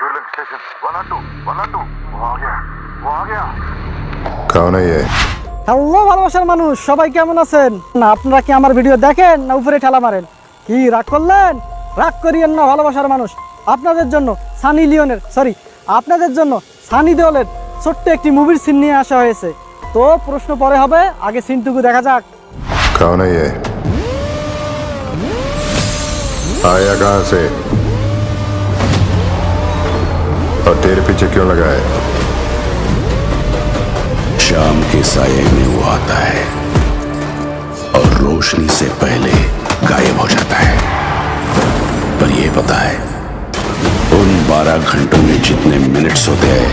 Sterling Station 102 102 वो आ गया वो आ गया। कौन है ये? হ্যালো ভালোবাসার মানুষ, সবাই কেমন আছেন? না আপনারা কি আমার ভিডিও দেখেন না উপরে ঠেলা মারেন? কি রাগ করলেন? রাগ করিয়েন না ভালোবাসার মানুষ। আপনাদের জন্য আপনাদের জন্য সানি দেওলের ছোট্ট একটি মুভির সিন নিয়ে আসা হয়েছে। তো প্রশ্ন পরে হবে, আগে সিনটুকু দেখা যাক। कौन है ये? आया कहाँ से? और तेरे पीछे क्यों लगा है? शाम के साये में वो आता है और रोशनी से पहले गायब हो जाता है। पर ये पता है, उन 12 घंटों में जितने मिनट्स होते हैं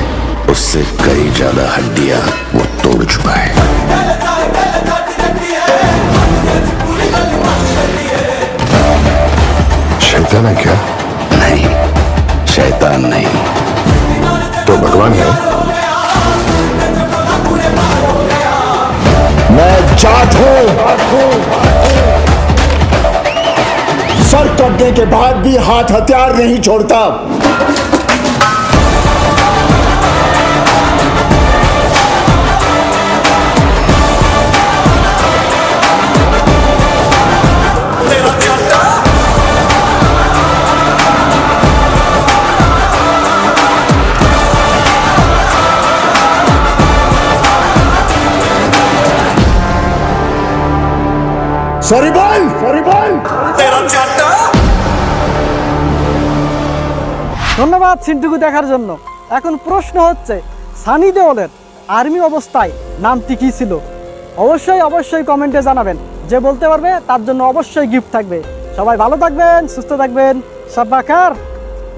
उससे कई ज्यादा हड्डियां वो तोड़ चुका है। शैतान है क्या? नहीं, शैतान नहीं। तो भगवान है? मैं जाट हूं। सर कटने के बाद भी हाथ हथियार नहीं छोड़ता। সরি বল ধন্যবাদ সিনটুকু দেখার জন্য। এখন প্রশ্ন হচ্ছে, সানি দেওলের আর্মি অবস্থায় নামটি কী ছিল? অবশ্যই কমেন্টে জানাবেন। যে বলতে পারবে তার জন্য অবশ্যই গিফট থাকবে। সবাই ভালো থাকবেন, সুস্থ থাকবেন। সাব্বাকার।